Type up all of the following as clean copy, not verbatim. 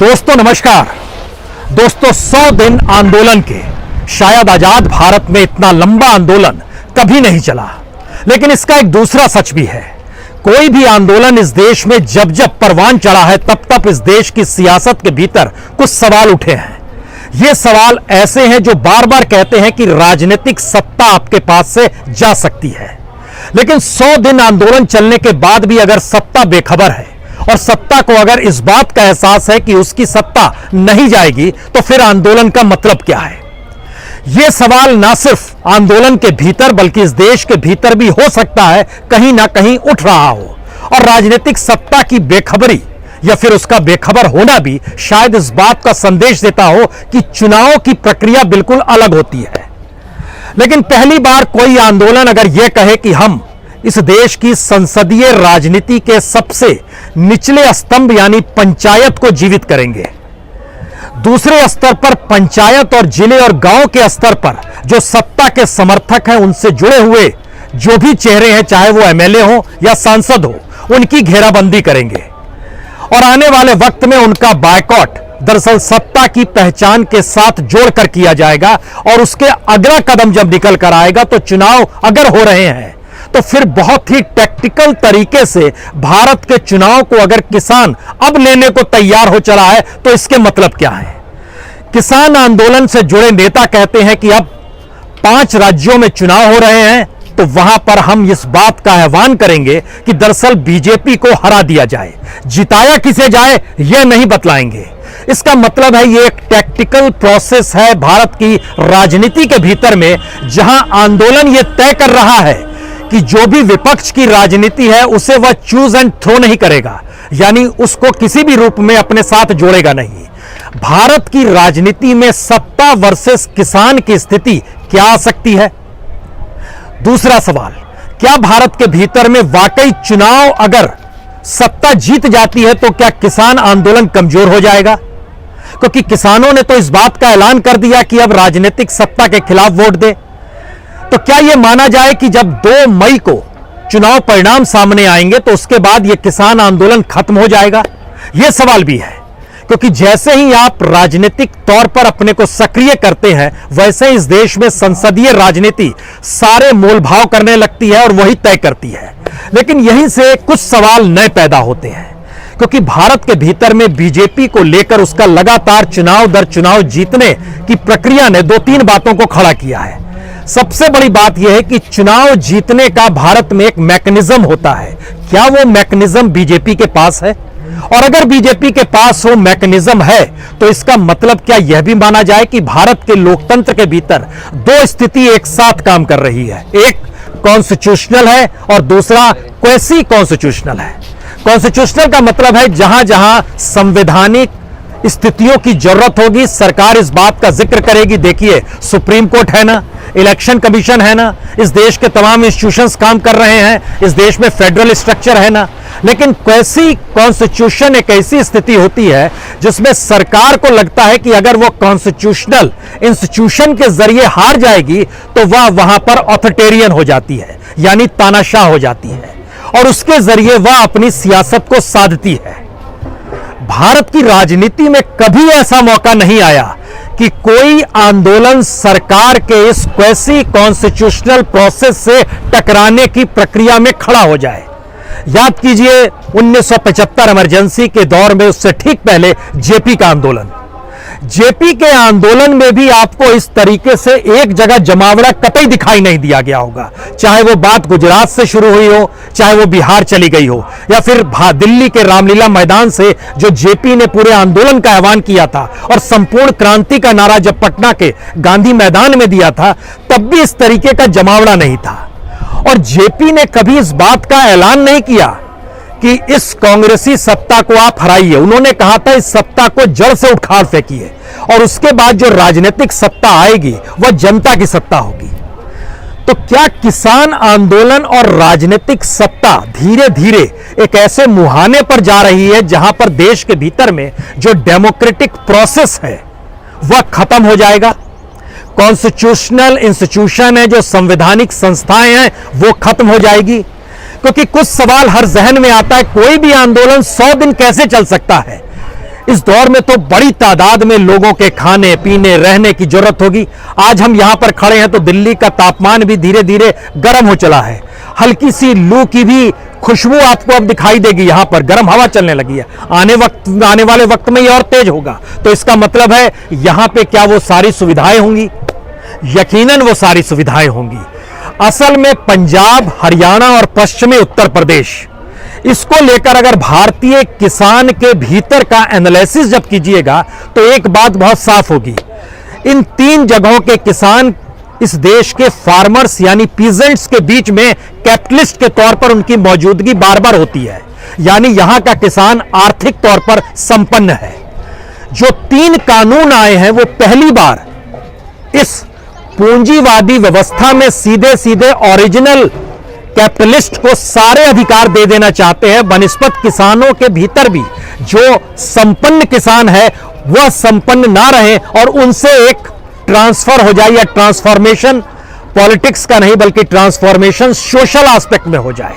दोस्तों नमस्कार। दोस्तों 100 दिन आंदोलन के, शायद आजाद भारत में इतना लंबा आंदोलन कभी नहीं चला। लेकिन इसका एक दूसरा सच भी है। कोई भी आंदोलन इस देश में जब जब परवान चढ़ा है तब तब इस देश की सियासत के भीतर कुछ सवाल उठे हैं। ये सवाल ऐसे हैं जो बार बार कहते हैं कि राजनीतिक सत्ता आपके पास से जा सकती है। लेकिन 100 दिन आंदोलन चलने के बाद भी अगर सत्ता बेखबर है और सत्ता को अगर इस बात का एहसास है कि उसकी सत्ता नहीं जाएगी, तो फिर आंदोलन का मतलब क्या है? यह सवाल ना सिर्फ आंदोलन के भीतर बल्कि इस देश के भीतर भी हो सकता है कहीं ना कहीं उठ रहा हो। और राजनीतिक सत्ता की बेखबरी या फिर उसका बेखबर होना भी शायद इस बात का संदेश देता हो कि चुनाव की प्रक्रिया बिल्कुल अलग होती है। लेकिन पहली बार कोई आंदोलन अगर यह कहे कि हम इस देश की संसदीय राजनीति के सबसे निचले स्तंभ यानी पंचायत को जीवित करेंगे, दूसरे स्तर पर पंचायत और जिले और गांव के स्तर पर जो सत्ता के समर्थक हैं उनसे जुड़े हुए जो भी चेहरे हैं, चाहे वो एमएलए हो या सांसद हो, उनकी घेराबंदी करेंगे और आने वाले वक्त में उनका बायकॉट दरअसल सत्ता की पहचान के साथ जोड़कर किया जाएगा। और उसके अगला कदम जब निकल कर आएगा तो चुनाव अगर हो रहे हैं तो फिर बहुत ही टैक्टिकल तरीके से भारत के चुनाव को अगर किसान अब लेने को तैयार हो चला है तो इसके मतलब क्या है? किसान आंदोलन से जुड़े नेता कहते हैं कि अब 5 राज्यों में चुनाव हो रहे हैं तो वहां पर हम इस बात का आह्वान करेंगे कि दरअसल बीजेपी को हरा दिया जाए, जिताया किसे जाए यह नहीं बतलाएंगे। इसका मतलब है यह एक टैक्टिकल प्रोसेस है भारत की राजनीति के भीतर में, जहां आंदोलन यह तय कर रहा है कि जो भी विपक्ष की राजनीति है उसे वह चूज एंड थ्रो नहीं करेगा, यानी उसको किसी भी रूप में अपने साथ जोड़ेगा नहीं। भारत की राजनीति में सत्ता वर्सेस किसान की स्थिति क्या आ सकती है? दूसरा सवाल, क्या भारत के भीतर में वाकई चुनाव अगर सत्ता जीत जाती है तो क्या किसान आंदोलन कमजोर हो जाएगा? क्योंकि किसानों ने तो इस बात का ऐलान कर दिया कि अब राजनीतिक सत्ता के खिलाफ वोट दे। तो क्या यह माना जाए कि जब 2 मई को चुनाव परिणाम सामने आएंगे तो उसके बाद यह किसान आंदोलन खत्म हो जाएगा? यह सवाल भी है, क्योंकि जैसे ही आप राजनीतिक तौर पर अपने को सक्रिय करते हैं वैसे इस देश में संसदीय राजनीति सारे मोलभाव करने लगती है और वही तय करती है। लेकिन यहीं से कुछ सवाल नए पैदा होते हैं, क्योंकि भारत के भीतर में बीजेपी को लेकर उसका लगातार चुनाव दर चुनाव जीतने की प्रक्रिया ने 2-3 बातों को खड़ा किया है। सबसे बड़ी बात यह है कि चुनाव जीतने का भारत में एक मैकेनिज्म होता है। क्या वो मैकेनिज्म बीजेपी के पास है? और अगर बीजेपी के पास वो मैकेनिज्म है तो इसका मतलब क्या यह भी माना जाए कि भारत के लोकतंत्र के भीतर 2 स्थिति एक साथ काम कर रही है, एक कॉन्स्टिट्यूशनल है और दूसरा क्वेसी कॉन्स्टिट्यूशनल है। कॉन्स्टिट्यूशनल का मतलब है जहां जहां संवैधानिक स्थितियों की जरूरत होगी सरकार इस बात का जिक्र करेगी। देखिए, सुप्रीम कोर्ट है ना, इलेक्शन कमीशन है ना, इस देश के तमाम इंस्टीट्यूशंस काम कर रहे हैं, इस देश में फेडरल स्ट्रक्चर है ना। लेकिन कैसी कॉन्स्टिट्यूशन एक ऐसी स्थिति होती है जिसमें सरकार को लगता है कि अगर वो कॉन्स्टिट्यूशनल इंस्टीट्यूशन के जरिए हार जाएगी तो वह वहां पर ऑथोरिटेरियन हो जाती है, यानी तानाशाह हो जाती है और उसके जरिए वह अपनी सियासत को साधती है। भारत की राजनीति में कभी ऐसा मौका नहीं आया कि कोई आंदोलन सरकार के इस क्वेसी कॉन्स्टिट्यूशनल प्रोसेस से टकराने की प्रक्रिया में खड़ा हो जाए। याद कीजिए 1975 इमरजेंसी के दौर में, उससे ठीक पहले जेपी का आंदोलन। जेपी के आंदोलन में भी आपको इस तरीके से एक जगह जमावड़ा कतई दिखाई नहीं दिया गया होगा, चाहे वो बात गुजरात से शुरू हुई हो, चाहे वो बिहार चली गई हो, या फिर दिल्ली के रामलीला मैदान से जो जेपी ने पूरे आंदोलन का आह्वान किया था और संपूर्ण क्रांति का नारा जब पटना के गांधी मैदान में दिया था तब भी इस तरीके का जमावड़ा नहीं था। और जेपी ने कभी इस बात का ऐलान नहीं किया कि इस कांग्रेसी सत्ता को आप हराइए। उन्होंने कहा था इस सत्ता को जड़ से उखाड़ फेंकिए और उसके बाद जो राजनीतिक सत्ता आएगी वह जनता की सत्ता होगी। तो क्या किसान आंदोलन और राजनीतिक सत्ता धीरे धीरे एक ऐसे मुहाने पर जा रही है जहां पर देश के भीतर में जो डेमोक्रेटिक प्रोसेस है वह खत्म हो जाएगा? कॉन्स्टिट्यूशनल इंस्टीट्यूशन है, जो संवैधानिक संस्थाएं हैं, वो खत्म हो जाएगी? क्योंकि कुछ सवाल हर जहन में आता है, कोई भी आंदोलन 100 दिन कैसे चल सकता है? इस दौर में तो बड़ी तादाद में लोगों के खाने पीने रहने की जरूरत होगी। आज हम यहां पर खड़े हैं तो दिल्ली का तापमान भी धीरे धीरे गर्म हो चला है। हल्की सी लू की भी खुशबू आपको अब दिखाई देगी। यहां पर गर्म हवा चलने लगी है। आने वाले वक्त में यह और तेज होगा। तो इसका मतलब है यहां पे क्या वो सारी सुविधाएं होंगी? यकीनन वो सारी सुविधाएं होंगी। असल में पंजाब, हरियाणा और पश्चिमी उत्तर प्रदेश, इसको लेकर अगर भारतीय किसान के भीतर का एनालिसिस जब कीजिएगा तो एक बात बहुत साफ होगी। इन 3 जगहों के किसान इस देश के फार्मर्स यानी पीजेंट्स के बीच में कैपिटलिस्ट के तौर पर उनकी मौजूदगी बार बार होती है। यानी यहां का किसान आर्थिक तौर पर संपन्न है। जो 3 कानून आए हैं वो पहली बार इस पूंजीवादी व्यवस्था में सीधे सीधे ओरिजिनल कैपिटलिस्ट को सारे अधिकार दे देना चाहते हैं, बनिस्बत किसानों के भीतर भी जो संपन्न किसान है वह संपन्न ना रहे और उनसे एक ट्रांसफर हो जाए, या ट्रांसफॉर्मेशन पॉलिटिक्स का नहीं बल्कि ट्रांसफॉर्मेशन सोशल एस्पेक्ट में हो जाए।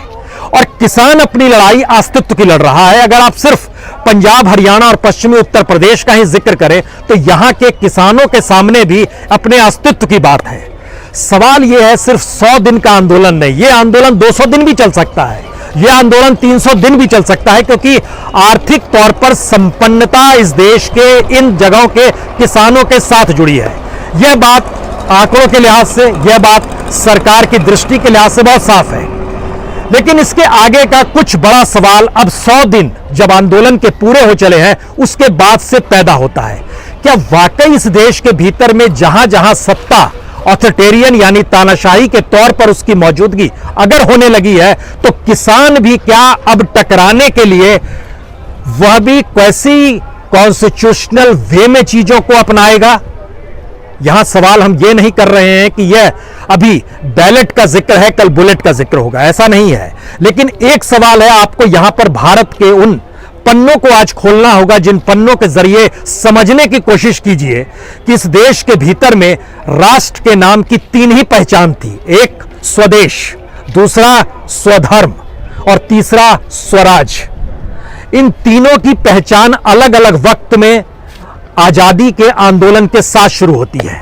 और किसान अपनी लड़ाई अस्तित्व की लड़ रहा है। अगर आप सिर्फ पंजाब, हरियाणा और पश्चिमी उत्तर प्रदेश का ही जिक्र करें तो यहां के किसानों के सामने भी अपने अस्तित्व की बात है। सवाल यह है सिर्फ 100 दिन का आंदोलन नहीं, यह आंदोलन 200 दिन भी चल सकता है, यह आंदोलन 300 दिन भी चल सकता है, क्योंकि आर्थिक तौर पर संपन्नता इस देश के इन जगहों के किसानों के साथ जुड़ी है। यह बात आंकड़ों के लिहाज से, यह बात सरकार की दृष्टि के लिहाज से बहुत साफ है। लेकिन इसके आगे का कुछ बड़ा सवाल अब 100 दिन जब आंदोलन के पूरे हो चले हैं उसके बाद से पैदा होता है। क्या वाकई इस देश के भीतर में जहां जहां सत्ता ऑथोरिटेरियन यानी तानाशाही के तौर पर उसकी मौजूदगी अगर होने लगी है तो किसान भी क्या अब टकराने के लिए वह भी कैसी कॉन्स्टिट्यूशनल वे में चीजों को अपनाएगा? यहां सवाल हम ये नहीं कर रहे हैं कि यह अभी बैलेट का जिक्र है, कल बुलेट का जिक्र होगा, ऐसा नहीं है। लेकिन एक सवाल है, आपको यहां पर भारत के उन पन्नों को आज खोलना होगा जिन पन्नों के जरिए समझने की कोशिश कीजिए कि इस देश के भीतर में राष्ट्र के नाम की 3 ही पहचान थी। एक स्वदेश, दूसरा स्वधर्म और तीसरा स्वराज। इन तीनों की पहचान अलग अलग वक्त में आजादी के आंदोलन के साथ शुरू होती है।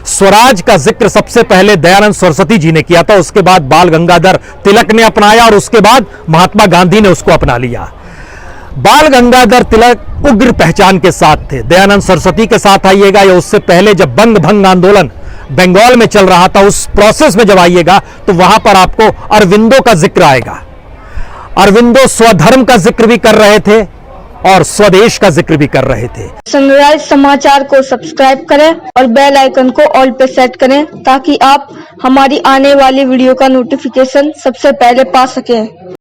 स्वराज का जिक्र सबसे पहले दयानंद सरस्वती जी ने किया था, उसके बाद बाल गंगाधर तिलक ने अपनाया और उसके बाद महात्मा गांधी ने उसको अपना लिया। बाल गंगाधर तिलक उग्र पहचान के साथ थे, दयानंद सरस्वती के साथ आइएगा या उससे पहले जब बंग भंग आंदोलन बंगाल में चल रहा था उस प्रोसेस में जब आइएगा तो वहां पर आपको अरविंदो का जिक्र आएगा। अरविंदो स्वधर्म का जिक्र भी कर रहे थे और स्वदेश का जिक्र भी कर रहे थे। सनराइज समाचार को सब्सक्राइब करें और बेल आइकन को ऑल पे सेट करें ताकि आप हमारी आने वाली वीडियो का नोटिफिकेशन सबसे पहले पा सकें।